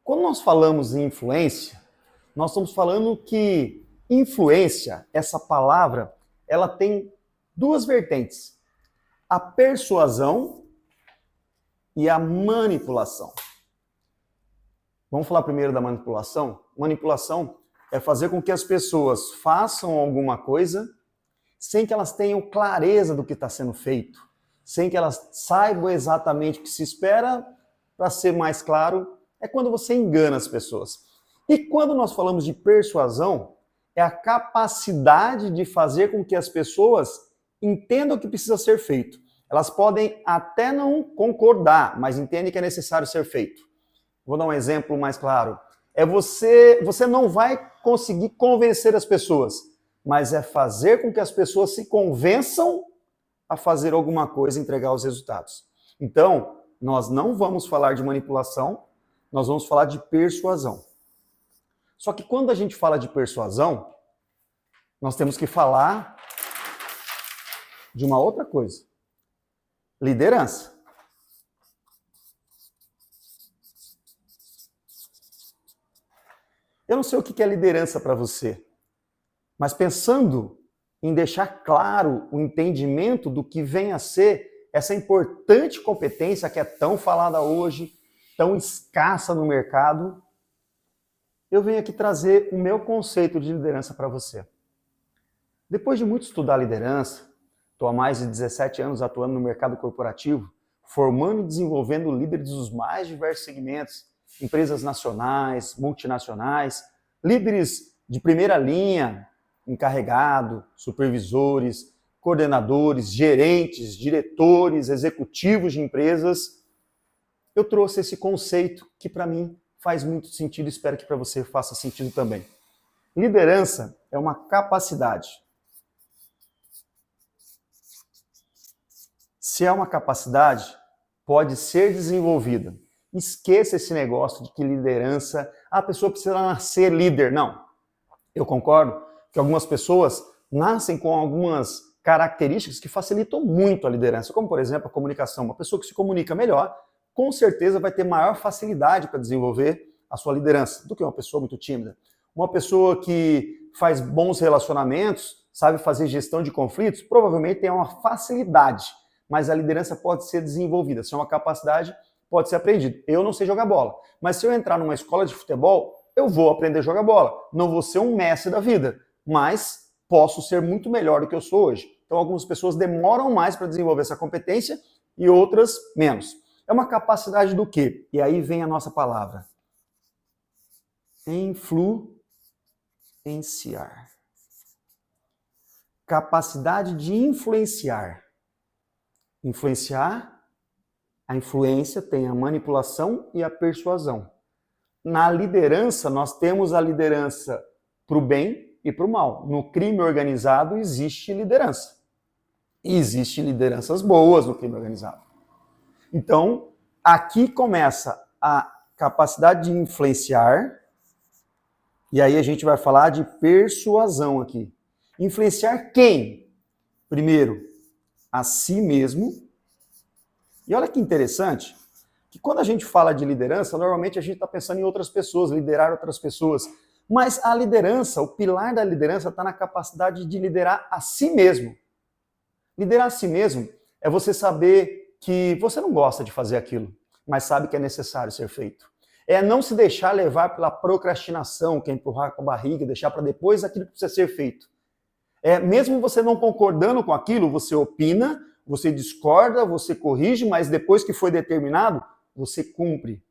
Quando nós falamos em influência, nós estamos falando que influência, essa palavra, ela tem duas vertentes: a persuasão e a manipulação. Vamos falar primeiro da manipulação? Manipulação é fazer com que as pessoas façam alguma coisa sem que elas tenham clareza do que está sendo feito, sem que elas saibam exatamente o que se espera. Para ser mais claro, é quando você engana as pessoas. E quando nós falamos de persuasão, é a capacidade de fazer com que as pessoas entendam o que precisa ser feito. Elas podem até não concordar, mas entendem que é necessário ser feito. Vou dar um exemplo mais claro. Você não vai conseguir convencer as pessoas, mas é fazer com que as pessoas se convençam a fazer alguma coisa e entregar os resultados. Então, nós não vamos falar de manipulação, nós vamos falar de persuasão. Só que quando a gente fala de persuasão, nós temos que falar de uma outra coisa: liderança. Eu não sei o que é liderança para você, mas pensando em deixar claro o entendimento do que vem a ser essa importante competência que é tão falada hoje, tão escassa no mercado, eu venho aqui trazer o meu conceito de liderança para você. Depois de muito estudar liderança, estou há mais de 17 anos atuando no mercado corporativo, formando e desenvolvendo líderes dos mais diversos segmentos, empresas nacionais, multinacionais, líderes de primeira linha, encarregado, supervisores, coordenadores, gerentes, diretores, executivos de empresas. Eu trouxe esse conceito que para mim faz muito sentido e espero que para você faça sentido também. Liderança é uma capacidade. Se é uma capacidade, pode ser desenvolvida. Esqueça esse negócio de que liderança, a pessoa precisa nascer líder. Não. Eu concordo que algumas pessoas nascem com algumas características que facilitam muito a liderança, como, por exemplo, a comunicação. Uma pessoa que se comunica melhor, com certeza vai ter maior facilidade para desenvolver a sua liderança do que uma pessoa muito tímida. Uma pessoa que faz bons relacionamentos, sabe fazer gestão de conflitos, provavelmente tem uma facilidade, mas a liderança pode ser desenvolvida. Se é uma capacidade, pode ser aprendida. Eu não sei jogar bola, mas se eu entrar numa escola de futebol, eu vou aprender a jogar bola. Não vou ser um mestre da vida, mas posso ser muito melhor do que eu sou hoje. Então, algumas pessoas demoram mais para desenvolver essa competência e outras menos. É uma capacidade do quê? E aí vem a nossa palavra. Influenciar. Capacidade de influenciar. Influenciar, a influência tem a manipulação e a persuasão. Na liderança, nós temos a liderança para o bem e para o mal. No crime organizado existe liderança. E existem lideranças boas no crime organizado. Então, aqui começa a capacidade de influenciar, e aí a gente vai falar de persuasão aqui. Influenciar quem? Primeiro, a si mesmo. E olha que interessante, que quando a gente fala de liderança, normalmente a gente está pensando em outras pessoas, liderar outras pessoas. Mas a liderança, o pilar da liderança está na capacidade de liderar a si mesmo. Liderar a si mesmo é você saber que você não gosta de fazer aquilo, mas sabe que é necessário ser feito. É não se deixar levar pela procrastinação, que é empurrar com a barriga, deixar para depois aquilo que precisa ser feito. Mesmo você não concordando com aquilo, você opina, você discorda, você corrige, mas depois que foi determinado, você cumpre.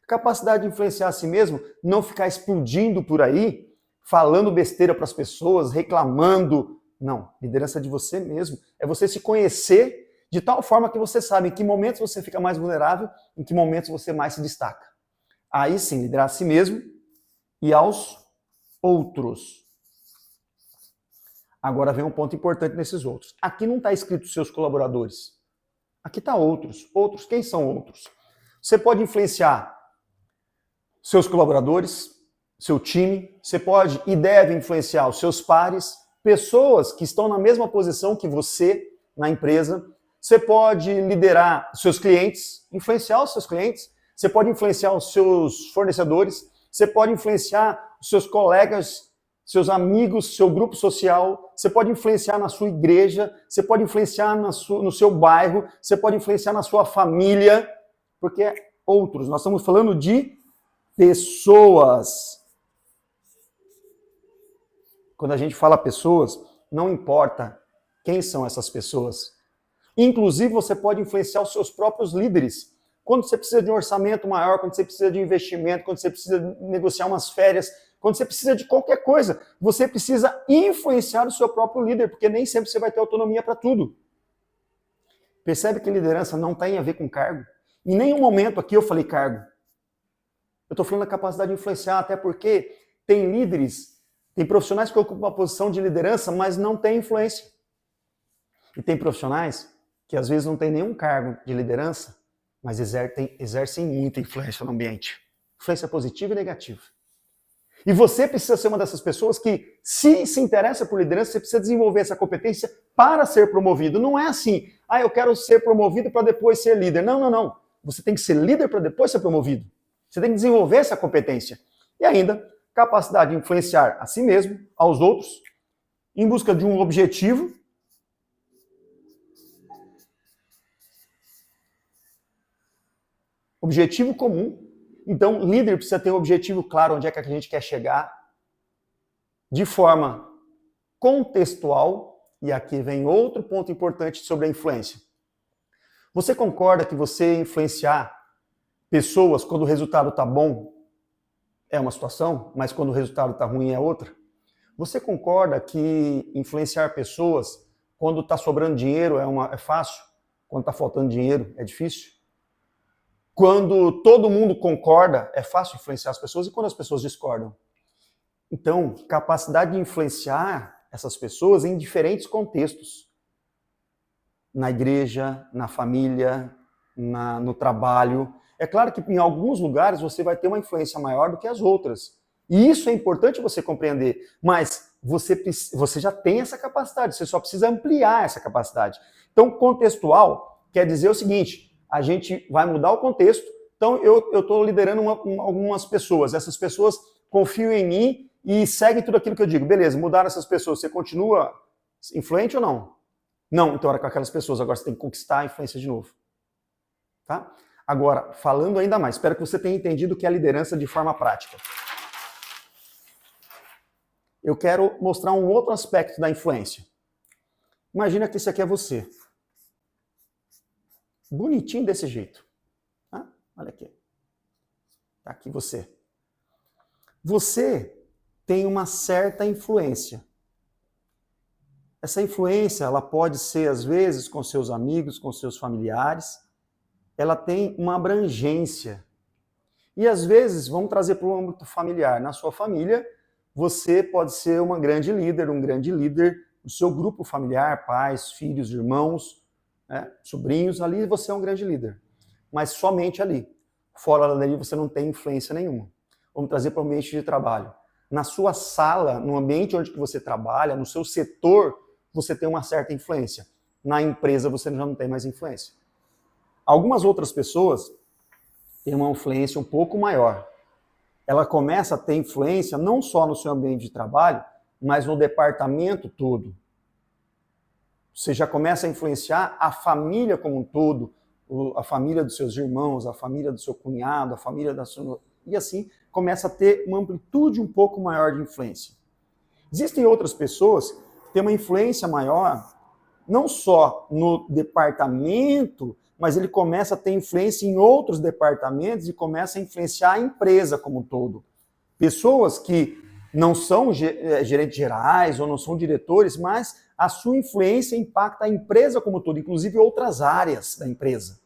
Capacidade de influenciar a si mesmo, não ficar explodindo por aí, falando besteira para as pessoas, reclamando. Não, liderança é de você mesmo. É você se conhecer de tal forma que você sabe em que momentos você fica mais vulnerável, em que momentos você mais se destaca. Aí sim, liderar a si mesmo e aos outros. Agora vem um ponto importante nesses outros. Aqui não está escrito seus colaboradores. Aqui está outros. Outros, quem são outros? Você pode influenciar seus colaboradores, seu time, você pode e deve influenciar os seus pares, pessoas que estão na mesma posição que você na empresa. Você pode liderar seus clientes, influenciar os seus clientes. você pode influenciar os seus fornecedores, você pode influenciar os seus colegas, seus amigos, seu grupo social, você pode influenciar na sua igreja, você pode influenciar no seu bairro, você pode influenciar na sua família, porque é outros. Nós estamos falando de pessoas. Quando a gente fala pessoas, não importa quem são essas pessoas. Inclusive, você pode influenciar os seus próprios líderes. Quando você precisa de um orçamento maior, quando você precisa de investimento, quando você precisa negociar umas férias, quando você precisa de qualquer coisa, você precisa influenciar o seu próprio líder, porque nem sempre você vai ter autonomia para tudo. Percebe que liderança não tem a ver com cargo? Em nenhum momento aqui eu falei cargo. Eu estou falando da capacidade de influenciar, até porque tem líderes, tem profissionais que ocupam uma posição de liderança, mas não têm influência. E tem profissionais que às vezes não têm nenhum cargo de liderança, mas exercem muita influência no ambiente. Influência positiva e negativa. E você precisa ser uma dessas pessoas que, se interessa por liderança, você precisa desenvolver essa competência para ser promovido. Não é assim, eu quero ser promovido para depois ser líder. Não. Você tem que ser líder para depois ser promovido. Você tem que desenvolver essa competência. E ainda, capacidade de influenciar a si mesmo, aos outros, em busca de um objetivo. Objetivo comum. Então, líder precisa ter um objetivo claro, onde é que a gente quer chegar, de forma contextual, e aqui vem outro ponto importante sobre a influência. Você concorda que você influenciar pessoas quando o resultado está bom é uma situação, mas quando o resultado está ruim é outra? Você concorda que influenciar pessoas quando está sobrando dinheiro é fácil? Quando está faltando dinheiro é difícil? Quando todo mundo concorda, é fácil influenciar as pessoas, e quando as pessoas discordam? Então, capacidade de influenciar essas pessoas em diferentes contextos. Na igreja, na família, no trabalho. É claro que em alguns lugares você vai ter uma influência maior do que as outras. E isso é importante você compreender. Mas você já tem essa capacidade, você só precisa ampliar essa capacidade. Então, contextual quer dizer o seguinte: a gente vai mudar o contexto. Então, eu estou liderando algumas pessoas. Essas pessoas confiam em mim e seguem tudo aquilo que eu digo. Beleza, mudaram essas pessoas. Você continua influente ou não? Não, então era com aquelas pessoas. Agora você tem que conquistar a influência de novo. Tá? Agora, falando ainda mais, espero que você tenha entendido o que é liderança de forma prática. Eu quero mostrar um outro aspecto da influência. Imagina que isso aqui é você. Bonitinho desse jeito. Ah, olha aqui. Tá aqui você. Você tem uma certa influência. Essa influência, ela pode ser, às vezes, com seus amigos, com seus familiares. Ela tem uma abrangência. E, às vezes, vamos trazer para o âmbito familiar. Na sua família, você pode ser uma grande líder, um grande líder do seu grupo familiar, pais, filhos, irmãos, sobrinhos, ali você é um grande líder. Mas somente ali. Fora dali você não tem influência nenhuma. Vamos trazer para o ambiente de trabalho. Na sua sala, no ambiente onde você trabalha, no seu setor, você tem uma certa influência. Na empresa você já não tem mais influência. Algumas outras pessoas têm uma influência um pouco maior. Ela começa a ter influência não só no seu ambiente de trabalho, mas no departamento todo. Você já começa a influenciar a família como um todo, a família dos seus irmãos, a família do seu cunhado, a família da sua... E assim começa a ter uma amplitude um pouco maior de influência. Existem outras pessoas que têm uma influência maior, não só no departamento, mas ele começa a ter influência em outros departamentos e começa a influenciar a empresa como um todo. Pessoas que não são gerentes gerais ou não são diretores, mas a sua influência impacta a empresa como um todo, inclusive outras áreas da empresa.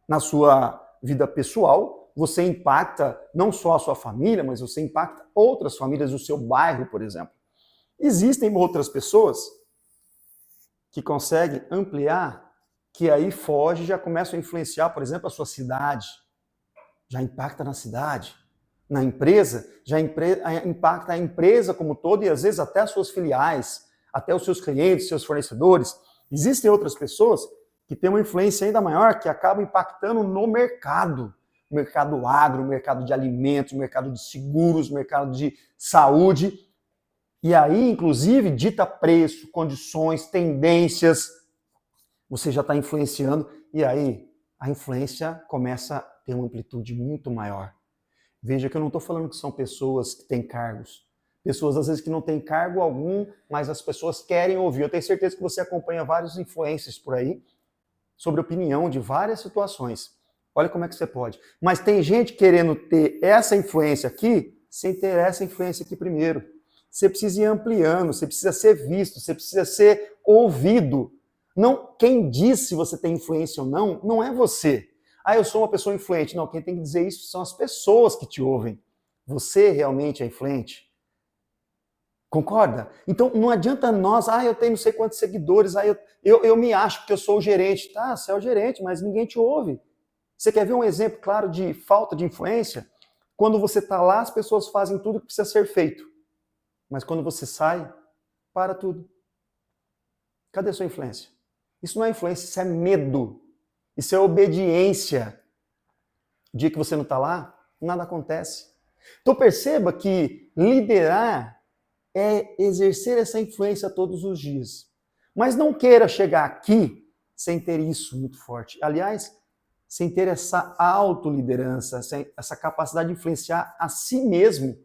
Na sua vida pessoal, você impacta não só a sua família, mas você impacta outras famílias do seu bairro, por exemplo. Existem outras pessoas que conseguem ampliar, que aí foge e já começam a influenciar, por exemplo, a sua cidade. Já impacta na cidade. Na empresa, já impacta a empresa como um todo e às vezes até as suas filiais, até os seus clientes, seus fornecedores. Existem outras pessoas que têm uma influência ainda maior, que acabam impactando no mercado. mercado agro, mercado de alimentos, mercado de seguros, mercado de saúde. E aí, inclusive, dita preço, condições, tendências. Você já está influenciando e aí a influência começa a ter uma amplitude muito maior. Veja que eu não estou falando que são pessoas que têm cargos. Pessoas, às vezes, que não têm cargo algum, mas as pessoas querem ouvir. Eu tenho certeza que você acompanha vários influencers por aí sobre opinião de várias situações. Olha como é que você pode. Mas tem gente querendo ter essa influência aqui sem ter essa influência aqui primeiro. Você precisa ir ampliando, você precisa ser visto, você precisa ser ouvido. Não, quem diz se você tem influência ou não, não é você. Ah, eu sou uma pessoa influente. Não, quem tem que dizer isso são as pessoas que te ouvem. Você realmente é influente? Concorda? Então não adianta nós, eu tenho não sei quantos seguidores, eu me acho que eu sou o gerente. Tá, você é o gerente, mas ninguém te ouve. Você quer ver um exemplo claro de falta de influência? Quando você está lá, as pessoas fazem tudo que precisa ser feito. Mas quando você sai, para tudo. Cadê a sua influência? Isso não é influência, isso é medo. Isso é obediência. O dia que você não está lá, nada acontece. Então perceba que liderar é exercer essa influência todos os dias. Mas não queira chegar aqui sem ter isso muito forte. Aliás, sem ter essa autoliderança, essa capacidade de influenciar a si mesmo,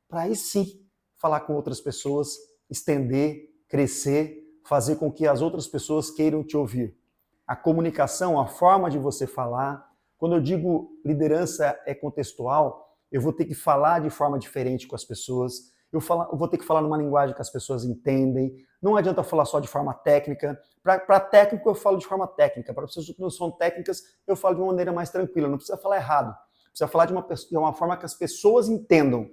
para aí sim falar com outras pessoas, estender, crescer, fazer com que as outras pessoas queiram te ouvir. A comunicação, a forma de você falar, quando eu digo liderança é contextual, eu vou ter que falar de forma diferente com as pessoas, eu vou ter que falar numa linguagem que as pessoas entendem, não adianta falar só de forma técnica. Para técnico eu falo de forma técnica, para pessoas que não são técnicas eu falo de uma maneira mais tranquila, não precisa falar errado, precisa falar de uma forma que as pessoas entendam.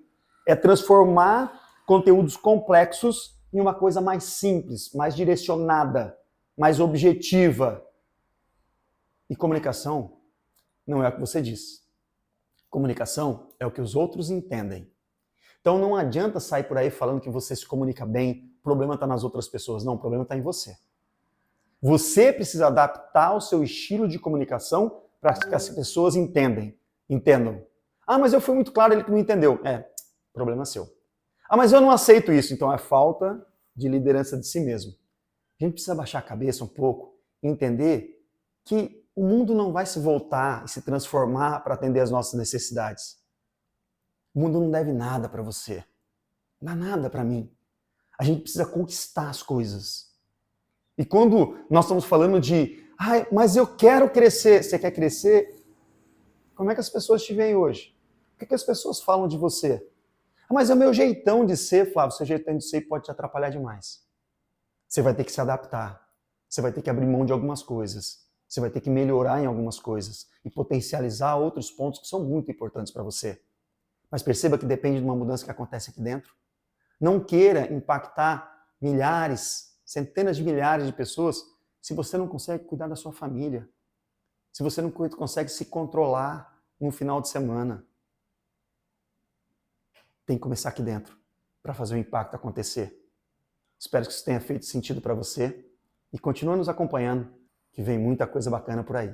É transformar conteúdos complexos em uma coisa mais simples, mais direcionada, mais objetiva. E comunicação não é o que você diz. Comunicação é o que os outros entendem. Então não adianta sair por aí falando que você se comunica bem, o problema está nas outras pessoas. Não, o problema está em você. Você precisa adaptar o seu estilo de comunicação para que as pessoas entendam. Ah, mas eu fui muito claro, ele que não entendeu. Problema seu. Ah, mas eu não aceito isso. Então é falta de liderança de si mesmo. A gente precisa baixar a cabeça um pouco e entender que o mundo não vai se voltar e se transformar para atender as nossas necessidades. O mundo não deve nada para você. Não dá nada para mim. A gente precisa conquistar as coisas. E quando nós estamos falando de, mas eu quero crescer. Você quer crescer? Como é que as pessoas te veem hoje? O que as pessoas falam de você? Mas é o meu jeitão de ser, Flávio. Seu jeitão de ser pode te atrapalhar demais. Você vai ter que se adaptar. Você vai ter que abrir mão de algumas coisas. Você vai ter que melhorar em algumas coisas e potencializar outros pontos que são muito importantes para você. Mas perceba que depende de uma mudança que acontece aqui dentro. Não queira impactar milhares, centenas de milhares de pessoas se você não consegue cuidar da sua família. Se você não consegue se controlar no final de semana. Tem que começar aqui dentro para fazer o impacto acontecer. Espero que isso tenha feito sentido para você e continue nos acompanhando, que vem muita coisa bacana por aí.